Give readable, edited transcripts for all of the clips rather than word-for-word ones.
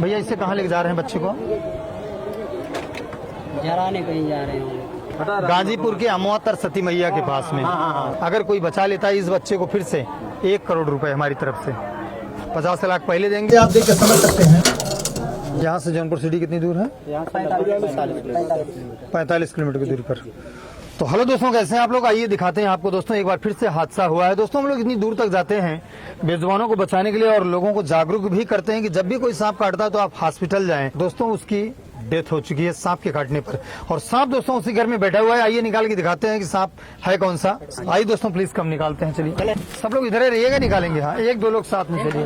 भैया इससे कहाँ लेके जा रहे हैं बच्चे को? जराने कहीं जा रहे हैं। गाजीपुर के अमोतर सती मैया के पास में। अगर कोई बचा लेता है इस बच्चे को फिर से 1 करोड़ रुपए हमारी तरफ से, 50 लाख पहले देंगे। आप देख के समझ सकते हैं यहाँ से जौनपुर सिटी कितनी दूर है? 45 किलोमीटर की दूरी पर। तो हेलो दोस्तों, कैसे हैं आप लोग? आइए दिखाते हैं आपको दोस्तों। एक बार फिर से हादसा हुआ है दोस्तों। हम लोग इतनी दूर तक जाते हैं बेजुबानों को बचाने के लिए और लोगों को जागरूक भी करते हैं कि जब भी कोई सांप काटता है तो आप हॉस्पिटल जाएं। दोस्तों उसकी डेथ हो चुकी है सांप के काटने पर, और सांप दोस्तों उसी घर में बैठा हुआ है। आइए निकाल के दिखाते हैं कि सांप है कौन सा। आइए दोस्तों प्लीज कम निकालते हैं। चलिए सब लोग इधर ही रहिएगा, निकालेंगे। हाँ 1-2 लोग साथ में चलिए।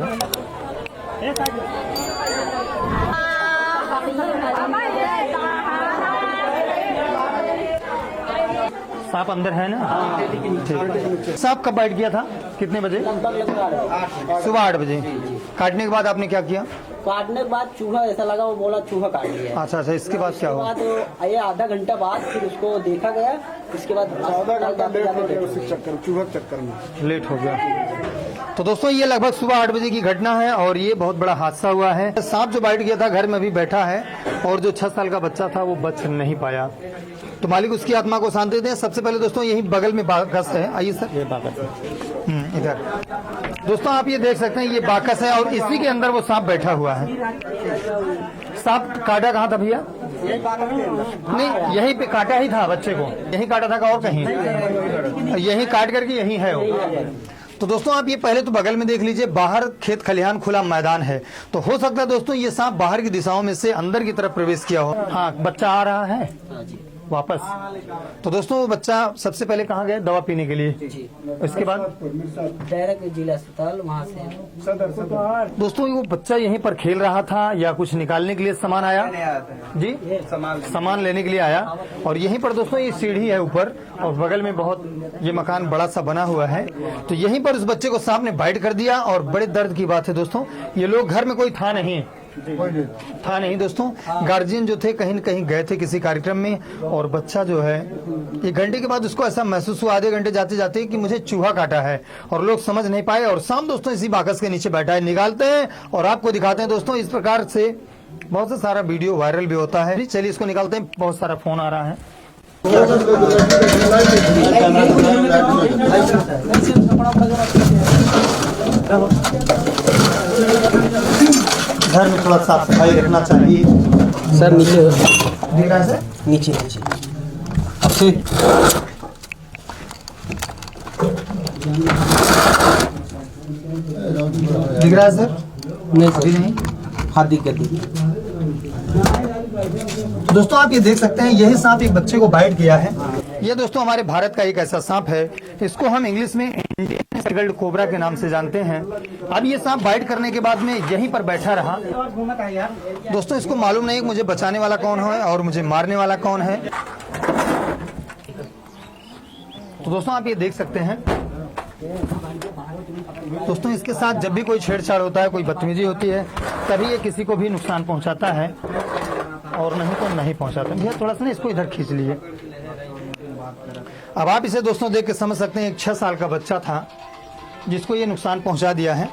सांप अंदर है ना? ठीक। सांप कब बाइट किया था? कितने बजे? सुबह 8 बजे। काटने के बाद आपने क्या किया? काटने के बाद चूहा ऐसा लगा, वो बोला चूहा काट लिया। अच्छा, इसके बाद क्या हुआ? ये आधा घंटा बाद फिर उसको देखा गया। इसके बाद चूहा चक्कर में लेट हो गया। तो दोस्तों ये लगभग सुबह 8 बजे की घटना है और ये बहुत बड़ा हादसा हुआ है। सांप जो बाइट गया था घर में अभी बैठा है और जो 6 साल का बच्चा था वो बच नहीं पाया। तो मालिक उसकी आत्मा को शांति दें। सबसे पहले दोस्तों यही बगल में बाकस है। आइए सर, ये बाकस है इधर। दोस्तों आप ये देख सकते हैं ये बाकस है और इसी के अंदर वो सांप बैठा हुआ है। सांप काटा कहाँ था भैया? नहीं, यहीं पे काटा ही था बच्चे को, यहीं काटा था और कहीं? यहीं काट करके यहीं है वो। तो दोस्तों आप ये पहले तो बगल में देख लीजिए, बाहर खेत खलिहान खुला मैदान है। तो हो सकता है दोस्तों ये सांप बाहर की दिशाओं में से अंदर की तरफ प्रवेश किया हो। हाँ बच्चा आ रहा है वापस। तो दोस्तों वो बच्चा सबसे पहले कहाँ गए? दवा पीने के लिए। इसके बाद डायरेक्ट जिला अस्पताल, वहाँ से दोस्तों वो बच्चा यहीं पर खेल रहा था या कुछ निकालने के लिए सामान आया जी, सामान लेने के लिए आया। और यहीं पर दोस्तों ये सीढ़ी है ऊपर और बगल में बहुत ये मकान बड़ा सा बना हुआ है। तो यहीं पर उस बच्चे को सांप ने बाइट कर दिया। और बड़े दर्द की बात है दोस्तों, ये लोग घर में कोई था नहीं दोस्तों। गार्जियन जो थे कहीं न कहीं गए थे किसी कार्यक्रम में और बच्चा जो है 1 घंटे के बाद उसको ऐसा महसूस हुआ, आधे घंटे जाते जाते कि मुझे चूहा काटा है, और लोग समझ नहीं पाए। और सांप दोस्तों इसी बाकस के नीचे बैठा है। निकालते हैं और आपको दिखाते हैं दोस्तों। इस प्रकार से बहुत से सारा वीडियो वायरल भी होता है। चलिए इसको निकालते हैं। बहुत सारा फोन आ रहा है। घर में थोड़ा साफ सफाई रखना चाहिए सर। नीचे दिख रहा है सर? नीचे दिख रहा है सर? नहीं अभी नहीं। हाथ दिख गया। दोस्तों आप ये देख सकते हैं यही सांप एक बच्चे को बाइट किया है। ये दोस्तों हमारे भारत का एक ऐसा सांप है, इसको हम इंग्लिश में इंडियन स्पेक्टिकल्ड कोबरा के नाम से जानते हैं। अब ये सांप बाइट करने के बाद में यहीं पर बैठा रहा। दोस्तों इसको मालूम नहीं मुझे बचाने वाला कौन है और मुझे मारने वाला कौन है। तो दोस्तों आप ये देख सकते हैं दोस्तों इसके साथ जब भी कोई छेड़छाड़ होता है, कोई बदतमीजी होती है, तभी ये किसी को भी नुकसान पहुंचाता है और नहीं तो नहीं पहुंचाता। भैया थोड़ा सा ना इसको इधर खींच लीजिए। अब आप इसे दोस्तों देख के समझ सकते हैं एक 6 साल का बच्चा था जिसको ये नुकसान पहुंचा दिया है।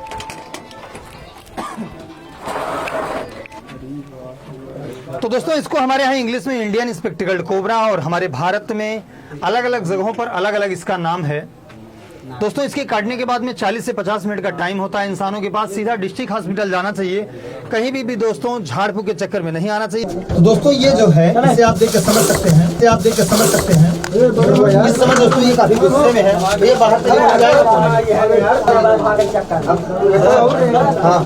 तो दोस्तों इसको हमारे यहाँ इंग्लिश में इंडियन स्पेक्टिकल्ड कोबरा और हमारे भारत में अलग अलग जगहों पर अलग अलग इसका नाम है। दोस्तों इसके काटने के बाद में 40 से 50 मिनट का टाइम होता है इंसानों के पास। सीधा डिस्ट्रिक्ट हॉस्पिटल जाना चाहिए, कहीं भी दोस्तों झाड़ फूक के चक्कर में नहीं आना चाहिए। तो दोस्तों ये जो है इसे आप देख के समझ सकते हैं, इस समय दोस्तों ये काफी गुस्से में है। ये बाहर से हो जाएगा। हाँ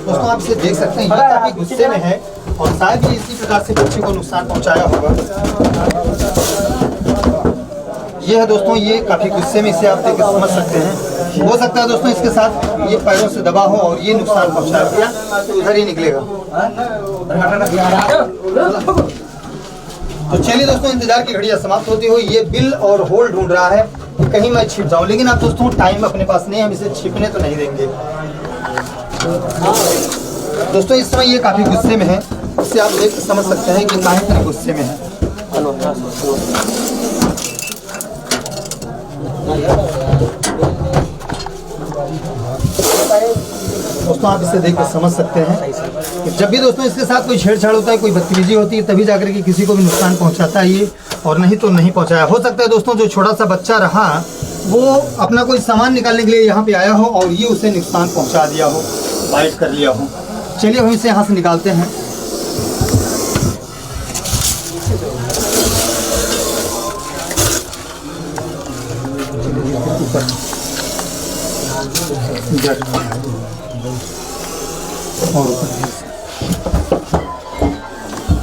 दोस्तों आप इसे देख सकते हैं, ये काफी गुस्से में है और शायद ये इसी प्रकार से बच्चे को नुकसान पहुंचाया होगा। ये है दोस्तों, ये काफी गुस्से में, इसे आप देख के समझ सकते हैं। हो सकता है दोस्तों इसके साथ ये पैरों से दबा हो और ये नुकसान पहुंचा दिया तो उधर ही निकलेगा। तो चलिए दोस्तों इंतजार की घड़ियां समाप्त होती हुई ये बिल और होल ढूंढ रहा है कि कहीं मैं छिप जाऊं, लेकिन अब दोस्तों टाइम अपने पास नहीं है, हम इसे छिपने तो नहीं देंगे। दोस्तों इस समय ये काफी गुस्से में है। इससे आप देख समझ सकते हैं कि काहे इतने गुस्से में है। दोस्तों आप इसे देख कर समझ सकते हैं कि जब भी दोस्तों इसके साथ कोई छेड़छाड़ होता है, कोई बदतमीजी होती है, तभी जाकर के किसी को भी नुकसान पहुंचाता है ये, और नहीं तो नहीं पहुंचाया। हो सकता है दोस्तों जो छोटा सा बच्चा रहा वो अपना कोई सामान निकालने के लिए यहाँ पे आया हो और ये उसे नुकसान पहुंचा दिया हो, बाइट कर लिया हो। चलिए हम इसे यहाँ से निकालते हैं।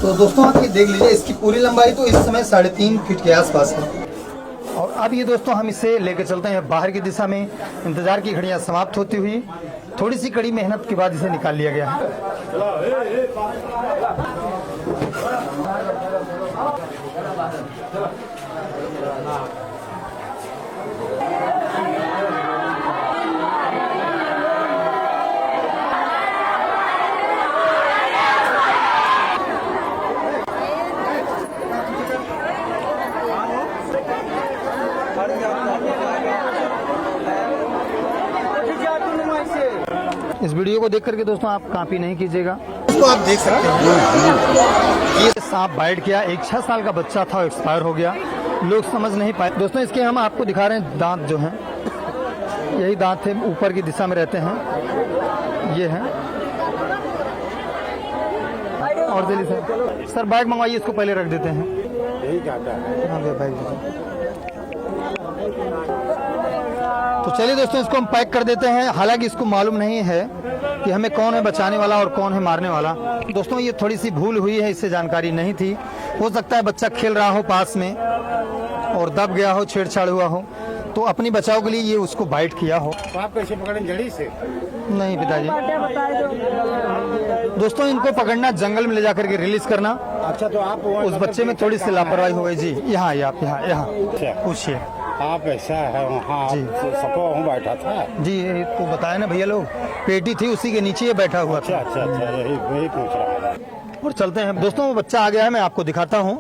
तो दोस्तों आप ये देख लीजिए, इसकी पूरी लंबाई तो इस समय 3.5 फीट के आसपास है। और अब ये दोस्तों हम इसे लेकर चलते हैं बाहर की दिशा में। इंतजार की घड़ियां समाप्त होती हुई थोड़ी सी कड़ी मेहनत के बाद इसे निकाल लिया गया है। इस वीडियो को देख करके दोस्तों आप कॉपी नहीं कीजिएगा। इसको आप देख सकते हैं, ये सांप बाइट किया। एक 6 साल का बच्चा था, एक्सपायर हो गया। लोग समझ नहीं पाए। दोस्तों इसके हम आपको दिखा रहे हैं दांत जो हैं, यही दांत थे, ऊपर की दिशा में रहते हैं, ये हैं। और जल्दी सर बैग मंगवाइए, इसको पहले रख देते हैं। यही जाता है। हाँ बैग दीजिए। तो चलिए दोस्तों इसको हम पैक कर देते हैं। हालांकि इसको मालूम नहीं है कि हमें कौन है बचाने वाला और कौन है मारने वाला। दोस्तों ये थोड़ी सी भूल हुई है, इससे जानकारी नहीं थी। हो सकता है बच्चा खेल रहा हो पास में और दब गया हो, छेड़छाड़ हुआ हो, तो अपनी बचाव के लिए ये उसको बाइट किया हो। तो आप कैसे पकड़े, जड़ी से? नहीं पिताजी। दोस्तों इनको पकड़ना, जंगल में ले जाकर के रिलीज करना। अच्छा, तो आप उस बच्चे में थोड़ी सी लापरवाही हो गई जी। यहाँ आप यहाँ पूछिए। आप ऐसा है वहाँ सपो हूँ बैठा था जी, तो बताया ना भैया, लोग पेटी थी उसी के नीचे ये बैठा हुआ था। अच्छा, यही पूछ रहा है। और चलते हैं दोस्तों, वो बच्चा आ गया है, मैं आपको दिखाता हूँ।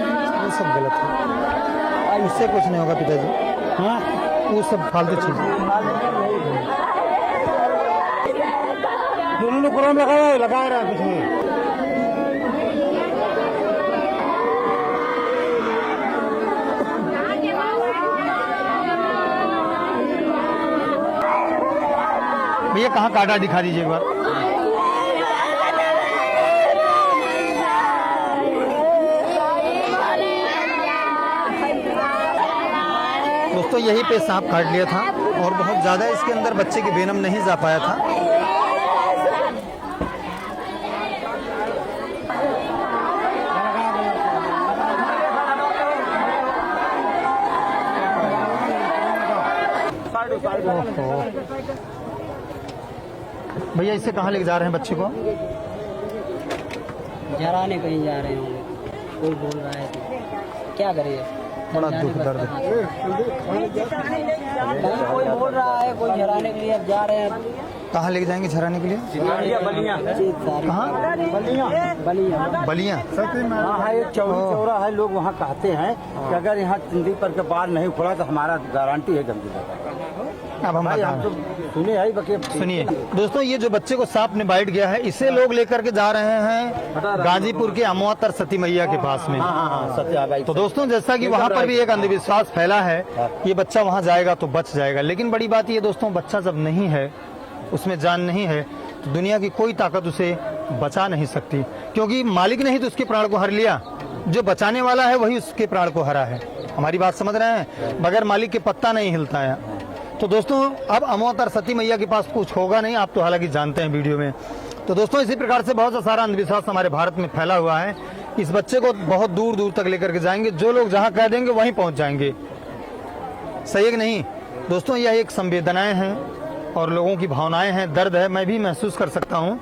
वो सब गलत है, उससे कुछ नहीं होगा पिताजी। हाँ, वो सब फालतू चीज। दोनों ने कुरान लगा रहा है कुछ नहीं। भैया कहाँ काटा, दिखा दीजिए एक बार। दोस्तों यहीं पे सांप काट लिया था और बहुत ज़्यादा इसके अंदर बच्चे की वेनम नहीं जा पाया था। भैया इसे कहाँ लेके जा रहे हैं बच्चे को? जराने कहीं जा रहे होंगे, कोई बोल रहा है तो क्या करिए। बड़ा दुख दर्द। कोई बोल रहा है, कोई झराने के लिए अब जा रहे हैं। कहाँ लेके जाएंगे झराने के लिए? कहाँ? बलिया। वहाँ एक चौरा है, लोग वहाँ कहते हैं कि अगर यहाँ चिंदी पर के बाल नहीं उखड़ा तो हमारा गारंटी है गंदी। अब हम सुनिए दोस्तों, ये जो बच्चे को सांप ने बाइट गया है, इसे लोग लेकर के जा रहे हैं गाजीपुर के अमोतर सती मैया के पास में। तो दोस्तों जैसा कि वहाँ पर भी एक अंधविश्वास फैला है, ये बच्चा वहाँ जाएगा तो बच जाएगा। लेकिन बड़ी बात ये दोस्तों, बच्चा जब नहीं है, उसमें जान नहीं है, तो दुनिया की कोई ताकत उसे बचा नहीं सकती, क्योंकि मालिक ने ही तो उसके प्राण को हर लिया। जो बचाने वाला है वही उसके प्राण को हरा है। हमारी बात समझ रहे हैं? बगैर मालिक के पत्ता नहीं हिलता है। तो दोस्तों अब अमोतर सती मैया के पास कुछ होगा नहीं, आप तो हालांकि जानते हैं वीडियो में। तो दोस्तों इसी प्रकार से बहुत सारा अंधविश्वास हमारे भारत में फैला हुआ है। इस बच्चे को बहुत दूर दूर तक लेकर के जाएंगे, जो लोग जहां कह देंगे वहीं पहुंच जाएंगे। सही है कि नहीं दोस्तों? यह एक संवेदनाएं हैं और लोगों की भावनाएं हैं, दर्द है, मैं भी महसूस कर सकता हूँ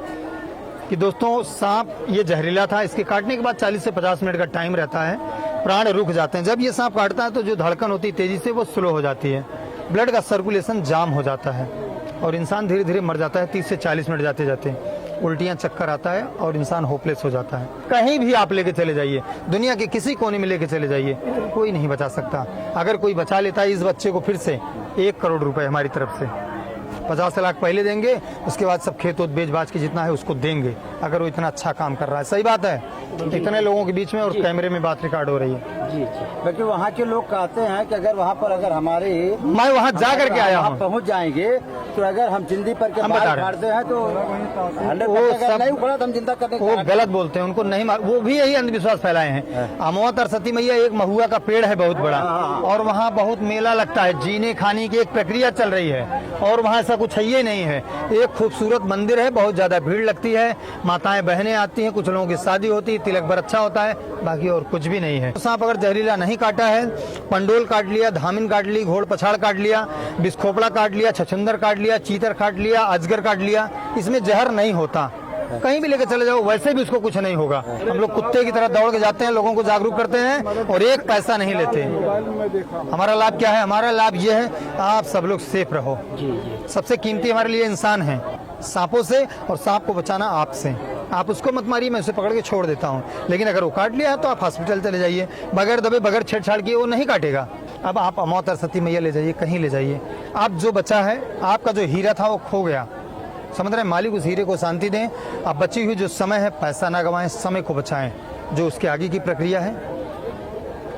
कि दोस्तों सांप ये जहरीला था। इसके काटने के बाद 40 से 50 मिनट का टाइम रहता है, प्राण रुक जाते हैं। जब ये सांप काटता है तो जो धड़कन होती है तेजी से वो स्लो हो जाती है, ब्लड का सर्कुलेशन जाम हो जाता है और इंसान धीरे धीरे मर जाता है। 30 से 40 मिनट जाते जाते उल्टियां, चक्कर आता है और इंसान होपलेस हो जाता है। कहीं भी आप लेके चले जाइए, दुनिया के किसी कोने में लेके चले जाइए, कोई नहीं बचा सकता। अगर कोई बचा लेता है इस बच्चे को फिर से 1 करोड़ रुपए हमारी तरफ से, 50 लाख पहले देंगे, उसके बाद सब खेत बेच बाज के जितना है उसको देंगे, अगर वो इतना अच्छा काम कर रहा है। सही बात है, इतने लोगों के बीच में और कैमरे में बात रिकॉर्ड हो रही है। जी जी, क्योंकि वहाँ के लोग कहते हैं कि अगर वहाँ पर अगर हमारे मैं वहाँ जा करके आया हूँ, पहुँच जाएंगे तो अगर हम जिंदगी पर के बाल फाड़ते हैं तो नहीं उखड़ा तो हम जिंदा करने वो गलत बोलते हैं, उनको नहीं मार, वो भी यही अंधविश्वास फैलाए हैं। अमवा तरसती मैया एक महुआ का पेड़ है बहुत बड़ा, और वहाँ बहुत मेला लगता है, जीने खाने की एक प्रक्रिया चल रही है और वहाँ ऐसा कुछ है ही नहीं है। एक खूबसूरत मंदिर है, बहुत ज्यादा भीड़ लगती है, माताएं बहनें आती हैं, कुछ लोगों की शादी होती है, तिलक भर अच्छा होता है, बाकी और कुछ भी नहीं है। सांप अगर जहरीला नहीं काटा है, पंडोल काट लिया, धामिन काट ली, घोड़ पछाड़ काट लिया, बिस्खोपड़ा काट लिया, छछंदर काट लिया, चीतर काट लिया, अजगर काट लिया, इसमें जहर नहीं होता। कहीं भी लेके चले जाओ वैसे भी उसको कुछ नहीं होगा। हम लोग कुत्ते की तरह दौड़ के जाते हैं, लोगों को जागरूक करते हैं और 1 पैसा नहीं लेते। हमारा लाभ क्या है? हमारा लाभ ये है आप सब लोग सेफ रहो। सबसे कीमती हमारे लिए इंसान है, सांपों से, और सांप को बचाना आपसे। आप उसको मत मारिए, मैं उसे पकड़ के छोड़ देता हूँ, लेकिन अगर वो काट लिया है तो आप हॉस्पिटल चले जाइए, बगैर दबे बगैर छेड़छाड़ किए, वो नहीं काटेगा। अब आप अमवा तरसती मैया ले जाइए, कहीं ले जाइए। आप जो बचा है, आपका जो हीरा था वो खो गया, समझ रहे हैं, मालिक उस हीरे को शांति दें। अब बची हुई जो समय है, पैसा ना गवाएं, समय को बचाएं, जो उसके आगे की प्रक्रिया है।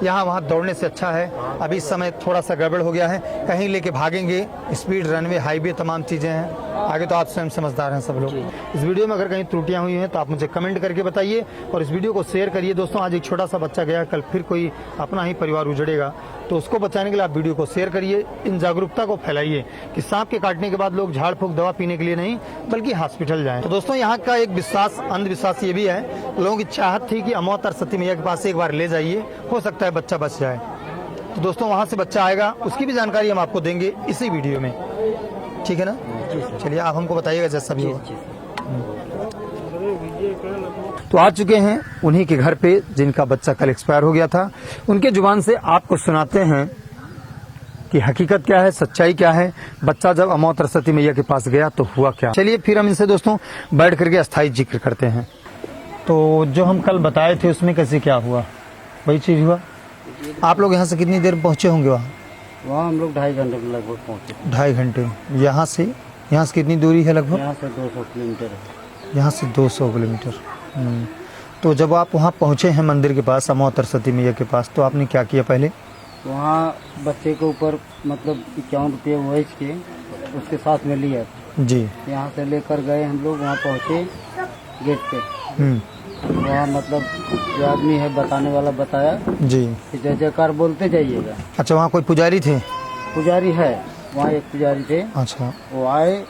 यहाँ वहाँ दौड़ने से अच्छा है, अभी इस समय थोड़ा सा गड़बड़ हो गया है, कहीं लेके भागेंगे, स्पीड रनवे हाईवे तमाम चीज़ें हैं, आगे तो आप स्वयं समझदार हैं सब लोग। इस वीडियो में अगर कहीं त्रुटियां हुई हैं तो आप मुझे कमेंट करके बताइए और इस वीडियो को शेयर करिए। दोस्तों आज एक छोटा सा बच्चा गया, कल फिर कोई अपना ही परिवार उजड़ेगा, तो उसको बचाने के लिए आप वीडियो को शेयर करिए, इन जागरूकता को फैलाइए कि सांप के काटने के बाद लोग झाड़ फूक दवा पीने के लिए नहीं बल्कि हॉस्पिटल जाएं। तो दोस्तों यहाँ का एक विश्वास, अंधविश्वास ये भी है, लोगों की चाहत थी कि अमवा तरसती मैया के पास एक बार ले जाइए, हो सकता है बच्चा बच जाए। तो दोस्तों वहाँ से बच्चा आएगा, उसकी भी जानकारी हम आपको देंगे इसी वीडियो में, ठीक है ना? चलिए आप हमको बताइएगा जैसा भी हो। तो आ चुके हैं उन्हीं के घर पे जिनका बच्चा कल एक्सपायर हो गया था, उनके जुबान से आपको सुनाते हैं कि हकीकत क्या है, सच्चाई क्या है, बच्चा जब अमवा तरसती मैया के पास गया तो हुआ क्या। चलिए फिर हम इनसे दोस्तों बैठ करके अस्थायी जिक्र करते हैं। तो जो हम कल बताए थे उसमें कैसे क्या हुआ, वही चीज हुआ। आप लोग यहाँ से कितनी देर पहुँचे होंगे? वहाँ हम लोग 2.5 घंटे में लगभग पहुँचे। 2.5 घंटे। यहाँ से कितनी दूरी है लगभग? यहाँ से 200 किलोमीटर है। यहाँ से 200 किलोमीटर। तो जब आप वहाँ पहुँचे हैं मंदिर के पास, अमवा तरसती मैया के पास, तो आपने क्या किया पहले? वहाँ बच्चे के ऊपर मतलब 51 रुपये वेच के उसके साथ में लिया जी। यहाँ से लेकर गए हम लोग, वहाँ पहुँचे गेट पे, वहाँ मतलब जो आदमी है बताने वाला बताया जी कि जय जयकार बोलते जाइएगा। अच्छा, वहाँ कोई पुजारी थे? पुजारी है, वहाँ एक पुजारी थे। अच्छा, वो आए,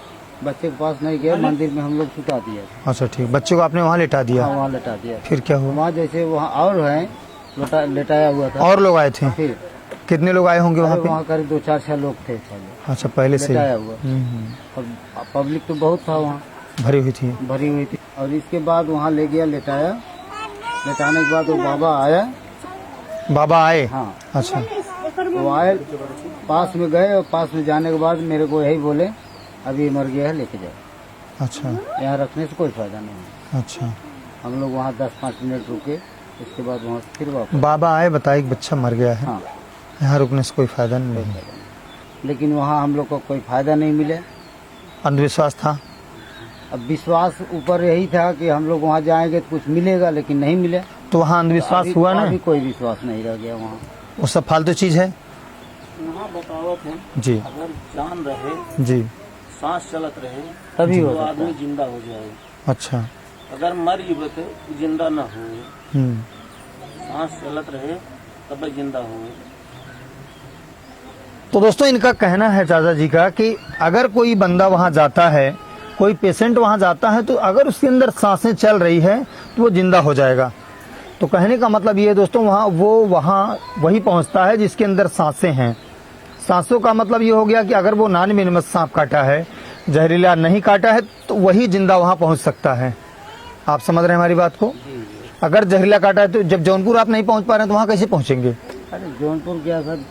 बच्चे के पास नहीं गए, मंदिर में हम लोग सुता दिया। अच्छा ठीक, बच्चे को आपने वहाँ लेटा दिया? हाँ, वहाँ लेटा दिया। फिर क्या हुआ? वहाँ जैसे वहाँ और है लेटाया हुआ था। और लोग आए थे? फिर कितने लोग आए होंगे वहाँ पे? वहाँ करीब 2-4-6 लोग थे पहले। अच्छा, पहले से लेटाया हुआ। और पब्लिक तो बहुत था वहाँ, भरी हुई थी। भरी हुई थी। और इसके बाद वहाँ ले गया, लेटाया, लेटाने के बाद वो बाबा आया। बाबा आए? हाँ। अच्छा, वो आए, पास में गए और पास में जाने के बाद मेरे को यही बोले अभी मर गया है, लेके जाओ। अच्छा, यहाँ रखने से कोई फायदा नहीं है। अच्छा। हम लोग वहाँ 10-5 मिनट रुके, उसके बाद वहाँ से फिर वापस। बाबा आए, बताए कि बच्चा मर गया है, हाँ, यहाँ रुकने से कोई फायदा नहीं। लेकिन वहाँ हम लोग को कोई फायदा नहीं मिले। अंधविश्वास था। अब विश्वास ऊपर यही था कि हम लोग वहाँ जाएंगे तो कुछ मिलेगा, लेकिन नहीं मिले। तो वहाँ अंधविश्वास हुआ ना? अभी कोई विश्वास नहीं रह गया वहाँ। वो सब फालतू चीज है। वहाँ बतावत है जी अगर जान रहे, जी। सांस चलत रहे तभी हो तो सकता आदमी है। जिंदा हो जाए। अच्छा। अगर मर जीवे तो जिंदा न हो, सांस चलत रहे तब जिंदा हो। तो दोस्तों इनका कहना है चाचा जी का कि अगर कोई बंदा वहां जाता है, कोई पेशेंट वहां जाता है, तो अगर उसके अंदर सांसें चल रही है तो वो जिंदा हो जाएगा। तो कहने का मतलब ये है दोस्तों, वहाँ वही पहुंचता है जिसके अंदर सांसें हैं। सांसों का मतलब ये हो गया कि अगर वो 99 सांप काटा है जहरीला नहीं काटा है तो वही जिंदा वहां पहुंच सकता है। आप समझ रहे हैं हमारी बात को? अगर जहरीला काटा है तो जब जौनपुर आप नहीं पहुंच पा रहे हैं तो वहां कैसे पहुंचेंगे? अरे जौनपुर क्या सर,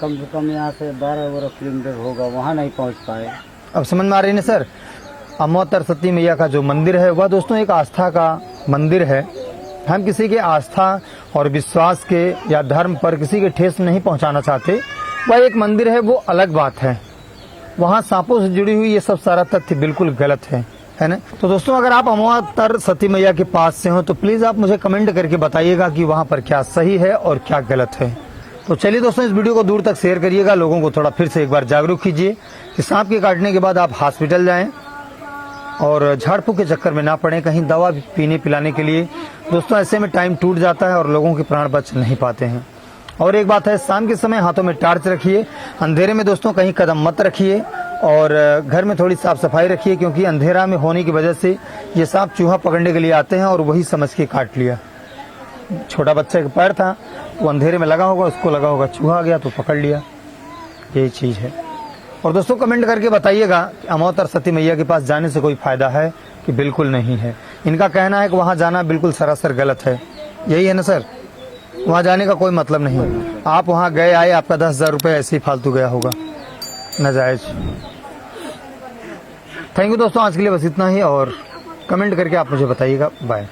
कम से कम यहाँ से 12 किलोमीटर होगा, वहाँ नहीं पहुँच पाए। अब समझ में आ रही है सर। अमोतर सती मैया का जो मंदिर है वह दोस्तों एक आस्था का मंदिर है। हम किसी के आस्था और विश्वास के या धर्म पर किसी के ठेस नहीं पहुंचाना चाहते। वह एक मंदिर है, वो अलग बात है। वहाँ सांपों से जुड़ी हुई ये सब सारा तथ्य बिल्कुल गलत है ना। तो दोस्तों अगर आप अमोतर सती मैया के पास से हो तो प्लीज आप मुझे कमेंट करके बताइएगा कि वहाँ पर क्या सही है और क्या गलत है। तो चलिए दोस्तों इस वीडियो को दूर तक शेयर करिएगा, लोगों को थोड़ा फिर से एक बार जागरूक कीजिए कि सांप के काटने के बाद आप हॉस्पिटल जाएं और झाड़ फूक के चक्कर में ना पड़े कहीं दवा पीने पिलाने के लिए। दोस्तों ऐसे में टाइम टूट जाता है और लोगों के प्राण बच नहीं पाते हैं। और एक बात है, शाम के समय हाथों में टार्च रखिए, अंधेरे में दोस्तों कहीं कदम मत रखिए और घर में थोड़ी साफ सफाई रखिए, क्योंकि अंधेरा में होने की वजह से ये सांप चूहा पकड़ने के लिए आते हैं और वही समझ के काट लिया। छोटा बच्चे का पैर था, वो अंधेरे में लगा होगा, उसको लगा होगा चूहा आ गया तो पकड़ लिया, यही चीज है। और दोस्तों कमेंट करके बताइएगा कि अमोतर सती मैया के पास जाने से कोई फायदा है कि बिल्कुल नहीं है। इनका कहना है कि वहां जाना बिल्कुल सरासर गलत है, यही है ना सर? वहां जाने का कोई मतलब नहीं। आप वहां गए आए, आपका 10,000 रुपये ऐसे ही फालतू गया होगा, नाजायज। थैंक यू दोस्तों, आज के लिए बस इतना ही और कमेंट करके आप मुझे बताइएगा। बाय।